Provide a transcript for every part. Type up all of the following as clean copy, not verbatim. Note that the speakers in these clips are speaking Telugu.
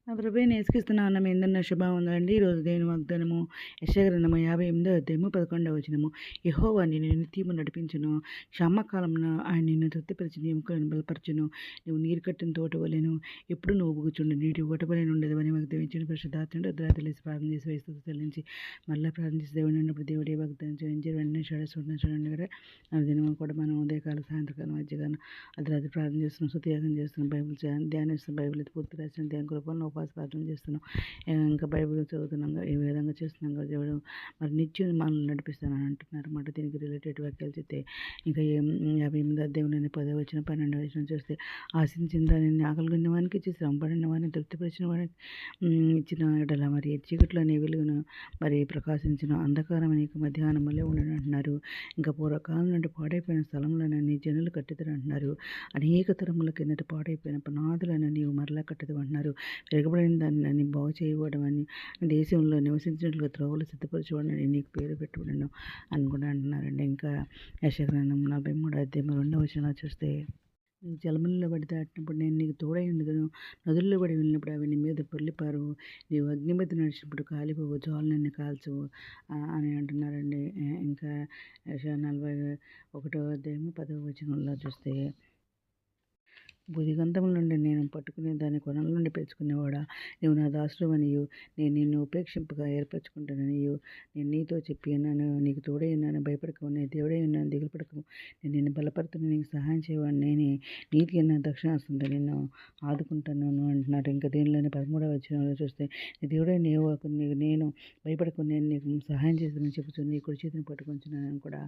నా ప్రభువైన యేసుక్రీస్తు నామమున మీ అందరికీ నా శుభవందనాలండి. ఈరోజు దేవుని వాగ్దానము యెషయా గ్రంథము 58వ అధ్యాయము 11వ వచనము. యెహోవా నిన్ను నిత్యము నడిపించును, క్షామకాలమున ఆయన నిన్ను తృప్తిపరిచి నీ ఎముకలను బలపరచును. నువ్వు నీరు కట్టిన తోట వలెను, ఎప్పుడు నువ్వు ఊగుచుండు నీటి ఊట వలె ఉండెదవని వాగ్దానించిన పరిశుద్ధాత్ముడు అర్ధరాత్రి లేచి ప్రార్థన చేసి వేస్తూ చెల్లించి మళ్ళీ ప్రార్థన చేసి దేవుని ఉన్నప్పుడు దేవుడు ఏ వాగ్దానం చేయించారు వెంటనే చూడండి కదా. ఆ దినం కూడా మనం ఉదయకాలం సాయంత్రకాలం మధ్యకాలం అర్ధరాత్రి ప్రార్థన చేస్తున్నాం, స్తుతియాగం చేస్తున్నాం, బైబిల్ ధ్యానిస్తున్నాం, బైబిల్ పూర్తి రాసిన ధ్యాన కృపలను ఉపవాస ప్రార్థన చేస్తున్నాం, ఇంకా బైబిల్ చదువుతున్నాం. ఈ విధంగా చేస్తున్నాం కదా. దేవుడు మరి నిత్యం మనల్ని నడిపిస్తానని అంటున్నారు అన్నమాట. దీనికి రిలేటెడ్ వాక్యాలు చెప్తే ఇంకా 58వ అధ్యాయంలోని 10వ వచనం 12వ వచనం చూస్తే, ఆశించిన దానిని ఆకలిగొన్న వానికి ఇచ్చి శ్రమపడిన వారిని తృప్తిపరిచిన వారికి ఇచ్చిన ఎడల మరి చీకట్లోని వెలుగును మరి ప్రకాశించిన అంధకారం నీకు మధ్యాహ్నం వల్లే ఉండని అంటున్నారు. ఇంకా పూర్వకాలం నుండి పాడైపోయిన స్థలంలోనే నీ జనులు కట్టిదరు అంటున్నారు. అనేక తరముల కిందట పాడైపోయిన పునాదులను నీవు మరలా కట్టదు అంటున్నారు. వెరగబడిన దాన్ని బాగు చేయబడమని దేశంలో నివసించినట్లుగా త్రోవలు సిద్ధపరచబడని నీకు పేరు పెట్టబడను అని కూడా అంటున్నారండి. ఇంకా యెషయా గ్రంథం 43వ అధ్యాయం 2వ వచనం చూస్తే, నీవు జలములలో పడి దాటినప్పుడు నేను నీకు తోడై ఉండదును, నదుల్లో పడి వెళ్ళినప్పుడు అవి నీ మీద పొర్లిపారవు, నీవు అగ్ని మధ్య నడిచినప్పుడు కాలిపోవు, జ్వాలు నిన్ను కాల్చవు అని అంటున్నారండి. ఇంకా యెషయా 41వ అధ్యాయము 10వ వచనంలో చూస్తే, భుజగంధముల నుండి నేను పట్టుకునే దాని కొనల నుండి పెంచుకునేవాడా, నీవు నా దాసుడు అనియు నేను నిన్ను ఉపేక్షింపగా ఏర్పరచుకుంటాననియు నేను నీతో చెప్పి ఉన్నాను. నీకు తోడై ఉన్నాను, భయపడకము, నేను దేవుడై ఉన్నాను, దిగులు పడకము, నేను నిన్ను బలపడుతున్న, నీకు సహాయం చేయవాడు నేనే, నీతికి నా దక్షిణాస్తంతో నిన్ను ఆదుకుంటాను అంటున్నారు. ఇంకా దీనిలోని 13వ వచనంలో చూస్తే, నీ దేవుడై నేను భయపడకు, నేను నీకు సహాయం చేస్తానని చెబుతుంది, నీ కుడి చేతిని పట్టుకొంచున్నానని కూడా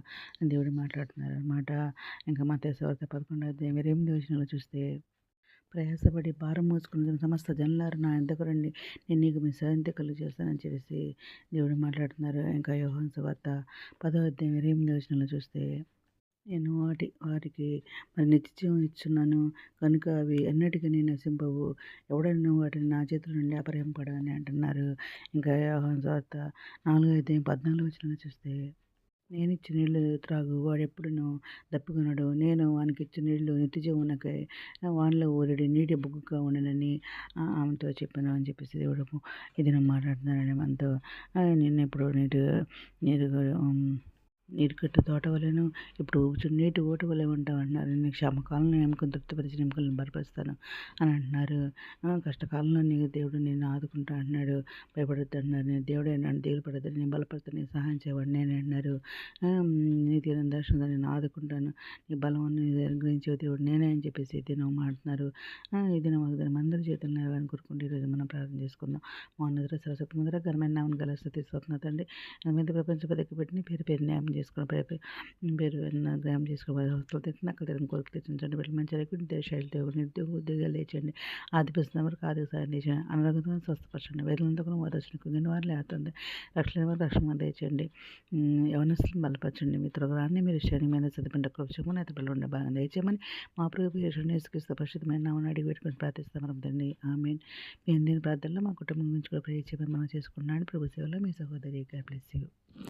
దేవుడు మాట్లాడుతున్నారు అన్నమాట. ఇంకా మత్తయి సువార్త 11వ అధ్యాయం 28వ వచనంలో చూస్తే, ప్రయాసపడి భారం మోసుకుని సమస్త జనులారు నా యొద్దకు రండి, నేను నీకు మీ శాంతి కలుగు చేస్తానని చెప్పేసి దేవుడు మాట్లాడుతున్నారు. ఇంకా యోహాను సువార్త 10వ అధ్యాయం 28వ వచనంలో చూస్తే, నేను వారికి మరి నిత్యజీవం ఇచ్చున్నాను కనుక అవి ఎన్నటికీ నశింపవు, ఎవడన్నా వాటిని నా చేతుల నుండి అపహరింపడని అంటున్నారు. ఇంకా యోహాను సువార్త 4వ అధ్యాయం 14వ వచనంలో చూస్తే, నేనిచ్చిన నీళ్లు త్రాగు వాడెప్పుడునూ దప్పికొనడు, నేను వానికిచ్చిన నీళ్లు నిత్యజీవమునకై వానిలో ఊరడి నీటి బుగ్గగా ఉండనని ఆమెతో చెప్పాను అని చెప్పేసి దేవుడు ఇది నేను మాట్లాడుతున్నానండి మనతో. నేను ఇప్పుడు నీరు కట్టు తోట వలెను, ఇప్పుడు నీటి ఊట వలె ఉంటావు అంటున్నారు. నేను క్షమకాలంలో ఎముకను తృప్తిపరిచిన ఎముకలను బలపరుస్తాను అని అంటున్నారు. కష్టకాలంలో నీకు దేవుడు నేను ఆదుకుంటా అంటున్నాడు. భయపడొద్దు అంటున్నారు. నేను దేవుడే అన్నాడు, దిగులు పడద్దు, నేను బలపడతాను, నేను సహాయం చేయవాడు నేను అంటున్నారు. నీతి దర్శనం నేను ఆదుకుంటాను, నీ బలವನ್ನು అనుగ్రహించే దేవుడు నేనే అని చెప్పేసి దినం మాట్లాడుతున్నారు. ఈ దినం అందరి చేతులు నెరవేరని కోరుకుంటే ఈరోజు మనం ప్రార్థన చేసుకుందాం. మౌనద్ర సరస్వతి ముందర ఘనమైన నామం గల స్థుతి స్వప్నతండి మీద ప్రపంచ పదకి పెట్టిన పేరు న్యాయం చేసుకోవడం పేరు గ్రామం చేసుకోవాలి. హాస్టల్ తెచ్చిన అక్కడ కోరిక తెచ్చించండి. వీళ్ళు మంచి రైతు దేశాలు నిరుద్యోగ ఉద్యోగాలు లేచండి. ఆదిపిస్తున్న వరకు ఆర్థిక సాయం చేయండి. అనారోగ్యంతో స్వస్థపరచండి. వైద్యులంతా కూడా వారసుని కుంగిన వారు లేస్తుంది. రక్షణ వారు రక్షణ తెచ్చండి. యవనస్తులను బలపరచండి. మీ త్వరగానే మీరు ఇష్టాన్ని మీద చదివింటే కృపచమని అయితే పిల్లలు ఉండే బాగా దయచేయమని మా ప్రభు యేసుక్రీస్తు పరిశుద్ధమైన నామమున అడిగి పెట్టుకొని ప్రార్థిస్తాం తండ్రి. ఆమేన్. మీ అందరి ప్రార్థనలో మా కుటుంబం గురించి కూడా ప్రేర్ చేయమని మనం చేసుకున్నాను. ప్రభు సేవలో మీ సహోదరి. God bless you.